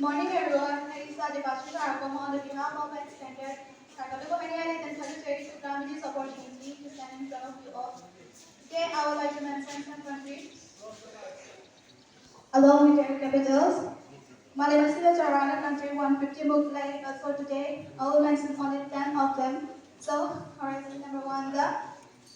Morning everyone, I started Bashir Aragam on the behalf of my extended faculty for many and satisfied to grant this opportunity to stand in front of you all. Today I would like to mention some countries along with their capitals. Malaysia is around a country 150 book like for today. I will mention only 10 of them. So, horizon number 1, the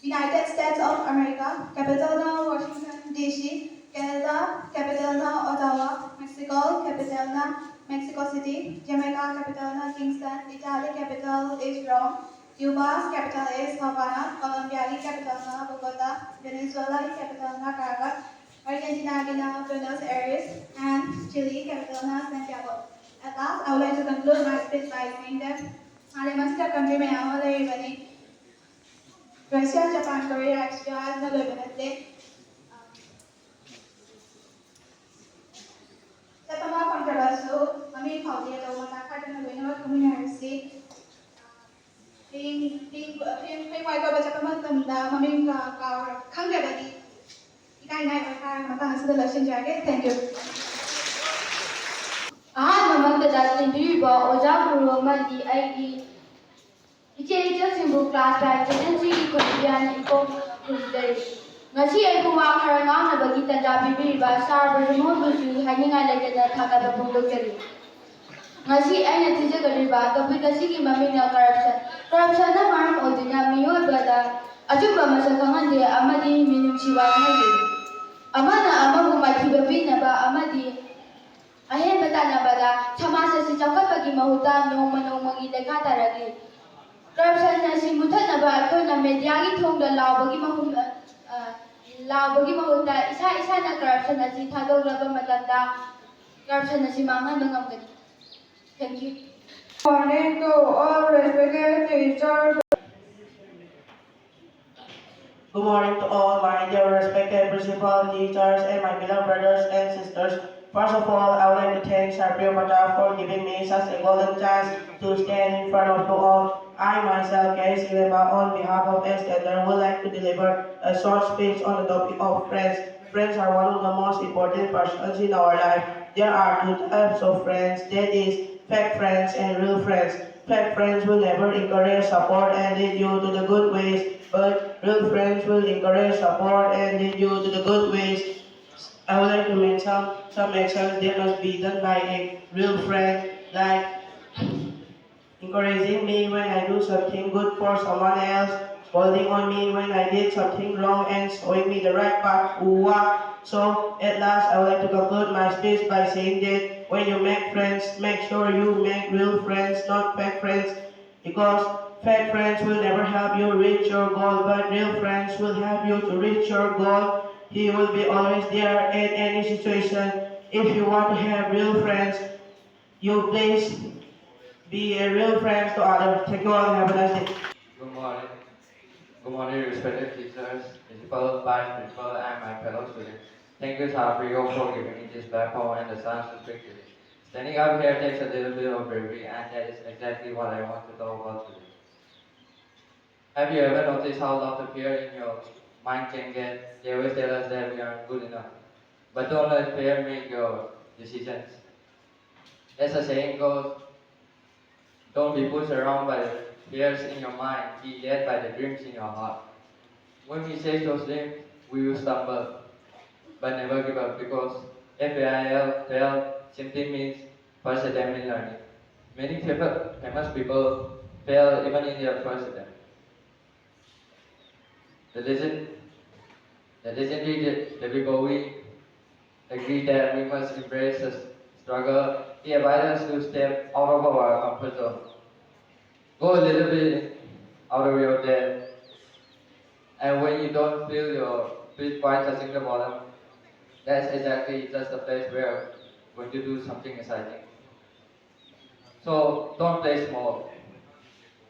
United States of America, capital now Washington DC, Canada, capital now Ottawa, Mexico, capital now Mexico City, Jamaica, capital now Kingston, Italy, capital is Rome, Cuba's capital is Havana, Colombia, capital now Bogota, Venezuela, capital now Caracas, Argentina, Buenos Aires, and Chile, capital now Santiago. At last, I would like to conclude my speech by saying that Malaysia country may have a Russia, Japan, Korea, Australia, and Lebanon. Sa mga kontroberso, kami paulit o matakad na gawin community. May ko ba sa pamagtanda, kami kang gabadi. Ikay na yung matang sa election jacket. Thank you. Mangda Sindriba, Oja Guru Mandi, Aiki, Icha Simbu class by Tendency, Korean, Eco Day. Ngasi ay kumakara nga na bagita dabi biba sa remote to hanging like the Taka the Bundokari. Ngasi ay natija gariba, tapi kasi kimami na corruption. Corruption na marang o dinamiyo bada, ajuba masakangan di amadi minum siwa ngayon. Amana amang umati babi na ba amadi ahem bata na bada, chamasa si chakot pagi mahuta nung manong ilagay taragi. Corruption na si mutan na ba ito na medyagi thong da bagi mahuta bagi mahuta isa na corruption na si thadog raba matanda corruption na si mangan ng gani. Thank you. Morning to all respected teachers. Good morning to all my dear respected principal, teachers, and my beloved brothers and sisters. First of all, I would like to thank Sarpio Mata for giving me such a golden chance to stand in front of you all. I myself, Gary Silva, on behalf of Esther, would like to deliver a short speech on the topic of friends. Friends are one of the most important persons in our life. There are two types of friends, that is, fake friends and real friends. Fake friends will never encourage, support, and lead you to the good ways, but real friends will encourage, support, and lead you to the good ways. I would like to mention some actions that must be done by a real friend, like encouraging me when I do something good for someone else, scolding on me when I did something wrong, and showing me the right path to walk. So, at last, I would like to conclude my speech by saying that when you make friends, make sure you make real friends, not fake friends, because fake friends will never help you reach your goal, but real friends will help you to reach your goal. He will be always there in any situation. If you want to have real friends, you please be a real friend to others. Thank you all and have a nice day. Good morning. Good morning, respected teachers, principal, vice principal, and my fellow students. Thank you, Sabrio, for giving me this platform and the chance to speak today. Standing up here takes a little bit of bravery, and that is exactly what I want to talk about today. Have you ever noticed how lot of fear in your mind can get? They always tell us that we aren't good enough. But don't let fear make your decisions. As the saying goes, don't be pushed around by the fears in your mind, be led by the dreams in your heart. When we chase those dreams, we will stumble, but never give up, because fail simply means first attempt in learning. Many famous people fail even in their first attempt. The legendary David Bowie agreed that we must embrace the struggle. He advised us to step out of our comfort zone. Go a little bit out of your depth, and when you don't feel your feet quite touching the bottom, that's exactly just the place where you're going to do something exciting. So don't play small.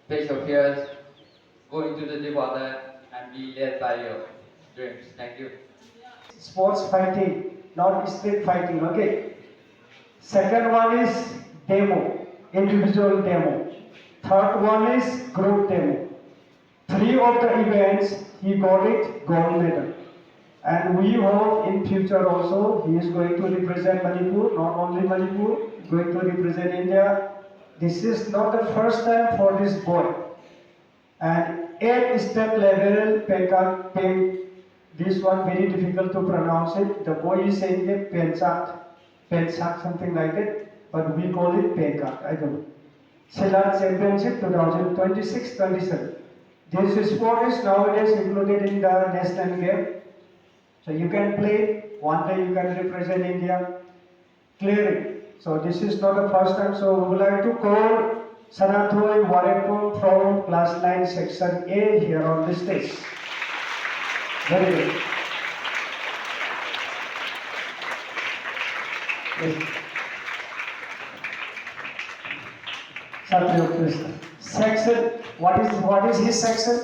Face your fears, go into the deep water, and be led by your dreams. Thank you. Sports fighting, not street fighting, okay? Second one is demo, individual demo. Third one is group demo. Three of the events, he got it gold medal. And we hope in future also he is going to represent Manipur, not only Manipur, going to represent India. This is not the first time for this boy. And at state level, this one very difficult to pronounce it. The boy is saying it Penchak, something like that, but we call it Pencak, I don't know. Silat Championship 2026-27. This sport is nowadays included in the national game. So you can play, one day you can represent India clearly. So this is not the first time. So we would like to call Sanathoy Warepur from class 9 section A here on the stage. Very good. Yes. Satya Krishna. Section, what is his section?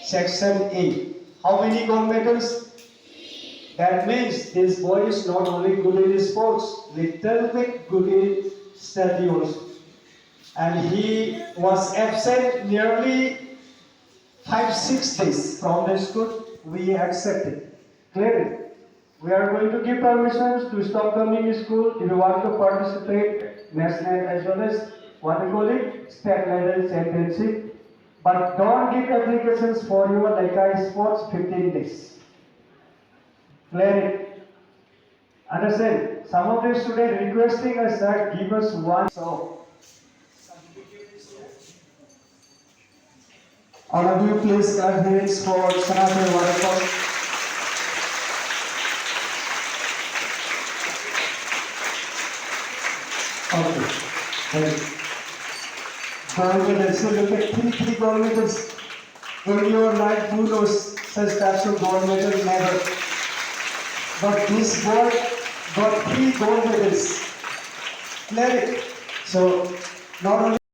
Section A. How many gold medals? That means this boy is not only good in sports, little bit good in study also. And he was absent nearly 5-6 days from the school. We accepted. Clearly. We are going to give permissions to stop coming to school if you want to participate national as well as what we call it, state level championship. But don't give applications for your Laikai sports 15 days. Clear. Understand? Some of the students requesting us that give us one. So, all of you please clap hands for Sanathoy Warepur. Okay. Very good. Gold medals. So look at three gold medals. In your life, who knows such types of gold medal? Never. But this boy got 3 gold medals. Clear it. So not only